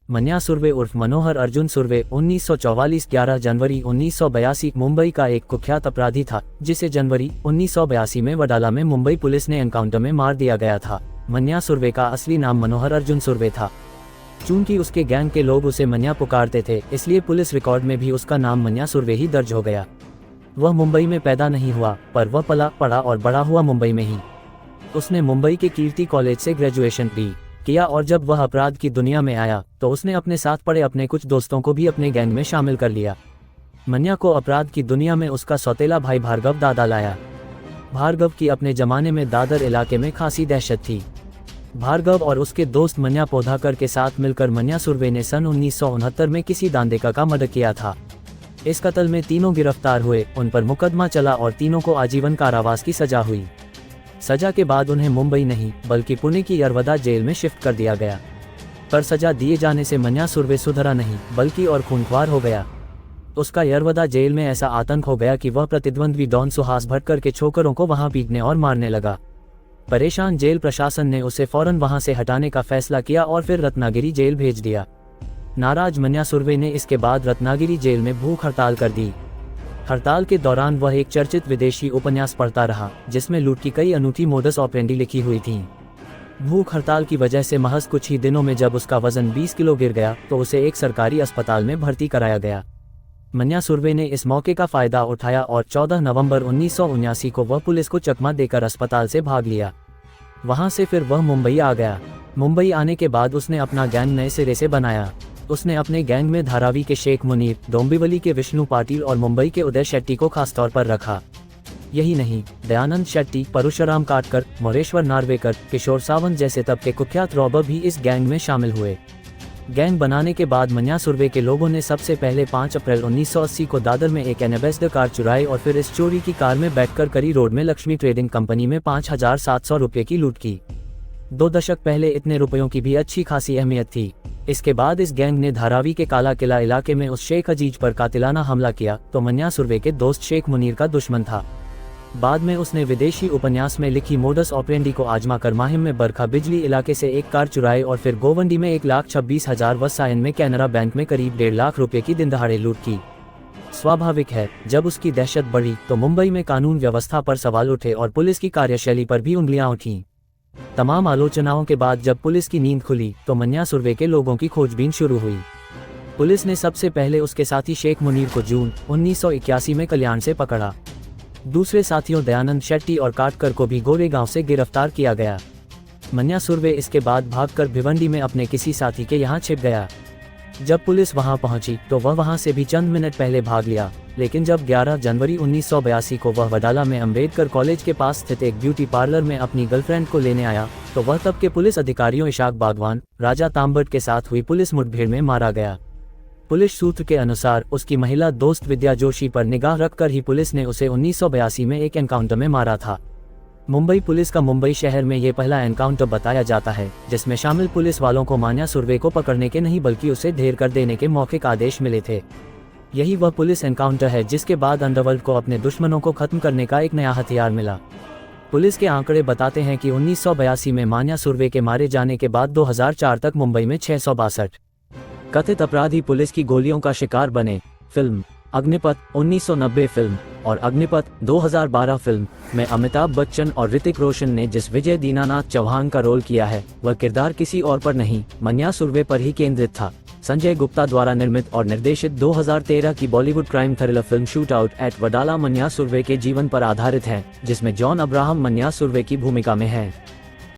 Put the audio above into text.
मन्या सुर्वे उर्फ मनोहर अर्जुन सुर्वे 1944 11 जनवरी 1982 मुंबई का एक कुख्यात अपराधी था, जिसे जनवरी 1982 में वडाला में मुंबई पुलिस ने एनकाउंटर में मार दिया गया था। मन्या सुर्वे का असली नाम मनोहर अर्जुन सुर्वे था। चूंकि उसके गैंग के लोग उसे मन्या पुकारते थे, इसलिए पुलिस रिकॉर्ड में भी उसका नाम मन्या सुर्वे ही दर्ज हो गया। वह मुंबई में पैदा नहीं हुआ, पर वह पला पढ़ा और बड़ा हुआ मुंबई में ही। उसने मुंबई के कीर्ति कॉलेज से ग्रेजुएशन भी किया और जब वह अपराध की दुनिया में आया तो उसने अपने साथ पढ़े अपने कुछ दोस्तों को भी अपने गैंग में शामिल कर लिया। मन्या को अपराध की दुनिया में उसका सौतेला भाई भार्गव दादा लाया। भार्गव की अपने जमाने में दादर इलाके में खासी दहशत थी। भार्गव और उसके दोस्त मन्या पोधाकर के साथ मिलकर मन्या सुर्वे ने सन 1969 में किसी दांदेका का मर्डर किया था। इस कत्ल में तीनों गिरफ्तार हुए, उन पर मुकदमा चला और तीनों को आजीवन कारावास की सजा हुई। सजा के बाद उन्हें मुंबई नहीं बल्कि पुणे की यरवदा जेल में शिफ्ट कर दिया गया। पर सजा दिए जाने से मन्या सुर्वे सुधरा नहीं बल्कि और खूंखार हो गया। उसका यरवदा जेल में ऐसा आतंक हो गया कि वह प्रतिद्वंद्वी डॉन सुहास भटकर के छोकरों को वहां पीटने और मारने लगा। परेशान जेल प्रशासन ने उसे फौरन वहां से हटाने का फैसला किया और फिर रत्नागिरी जेल भेज दिया। नाराज मन्या सुर्वे ने इसके बाद रत्नागिरी जेल में भूख हड़ताल कर दी। हड़ताल के दौरान वह एक चर्चित विदेशी उपन्यास पढ़ता रहा, जिसमें लूट की कई अनूठी मोडस ऑपरेंडी लिखी हुई थीं। भूख हड़ताल की वजह से महज कुछ ही दिनों में जब उसका वजन 20 किलो गिर गया तो उसे एक सरकारी अस्पताल में भर्ती कराया गया। मन्या सुर्वे ने इस मौके का फायदा उठाया और 14 नवंबर 1979 को वह पुलिस को चकमा देकर अस्पताल से भाग लिया। वहां से फिर वह मुंबई आ गया। मुंबई आने के बाद उसने अपना गैंग नए सिरे से बनाया। उसने अपने गैंग में धारावी के शेख मुनीर, डोंबिवली के विष्णु पाटिल और मुंबई के उदय शेट्टी को खासतौर पर रखा। यही नहीं, दयानंद शेट्टी, परशुराम काटकर, मोरेश्वर नार्वेकर, किशोर सावंत जैसे तब के कुख्यात रॉबर भी इस गैंग में शामिल हुए। गैंग बनाने के बाद मन्या सुर्वे के लोगों ने सबसे पहले 5 अप्रैल 1980 को दादर में एक एम्बेसडर कार चुराई और फिर इस चोरी की कार में बैठकर करी रोड में लक्ष्मी ट्रेडिंग कंपनी में 5,700 रुपये की लूट की। 2 दशक पहले इतने रुपयों की भी अच्छी खासी अहमियत थी। इसके बाद इस गैंग ने धारावी के काला किला इलाके में उस शेख अजीज पर कातिलाना हमला किया तो मन्या सुर्वे के दोस्त शेख मुनीर का दुश्मन था। बाद में उसने विदेशी उपन्यास में लिखी मोडस ऑपरेंडी को आजमा कर माहिम में बरखा बिजली इलाके से एक कार चुराई और फिर गोवंडी में 1,26,000 व सायन में कैनरा बैंक में करीब 1.5 लाख रुपए की दिन दहाड़े लूट की। स्वाभाविक है, जब उसकी दहशत बढ़ी तो मुंबई में कानून व्यवस्था पर सवाल उठे और पुलिस की कार्यशैली पर भी उंगलियां उठीं। तमाम आलोचनाओं के बाद जब पुलिस की नींद खुली तो मन्या सुर्वे के लोगों की खोजबीन शुरू हुई। पुलिस ने सबसे पहले उसके साथी शेख मुनीर को जून 1981 में कल्याण से पकड़ा। दूसरे साथियों दयानंद शेट्टी और काटकर को भी गोरेगांव से गिरफ्तार किया गया। मन्या सुर्वे इसके बाद भागकर भिवंडी में अपने किसी साथी के यहाँ छिप गया। जब पुलिस वहां पहुंची तो वह वहां से भी चंद मिनट पहले भाग लिया, लेकिन जब 11 जनवरी 1982 को वह वडाला में अम्बेडकर कॉलेज के पास स्थित एक ब्यूटी पार्लर में अपनी गर्लफ्रेंड को लेने आया तो वह तब के पुलिस अधिकारियों इशाक बागवान, राजा तांबट के साथ हुई पुलिस मुठभेड़ में मारा गया। पुलिस सूत्र के अनुसार उसकी महिला दोस्त विद्या जोशी पर निगाह रखकर ही पुलिस ने उसे 1982 में एक एनकाउंटर में मारा था। मुंबई पुलिस का मुंबई शहर में ये पहला एनकाउंटर बताया जाता है जिसमें शामिल पुलिस वालों को मन्या सुर्वे को पकड़ने के नहीं बल्कि उसे ढेर कर देने के मौखिक आदेश मिले थे। यही वह पुलिस एनकाउंटर है जिसके बाद अंडरवर्ल्ड को अपने दुश्मनों को खत्म करने का एक नया हथियार मिला। पुलिस के आंकड़े बताते हैं कि 1982 में मन्या सुर्वे के मारे जाने के बाद 2004 तक मुंबई में 662 कथित अपराधी पुलिस की गोलियों का शिकार बने। फिल्म अग्निपथ 1990 फिल्म और अग्निपथ 2012 फिल्म में अमिताभ बच्चन और ऋतिक रोशन ने जिस विजय दीनानाथ चौहान का रोल किया है वह किरदार किसी और पर नहीं मन्या सुर्वे पर ही केंद्रित था। संजय गुप्ता द्वारा निर्मित और निर्देशित 2013 की Bollywood crime thriller film shoot out at Wadala Manya Surve के जीवन पर आधारित है, जिसमें जॉन अब्राहम मन्या सुर्वे की भूमिका में है।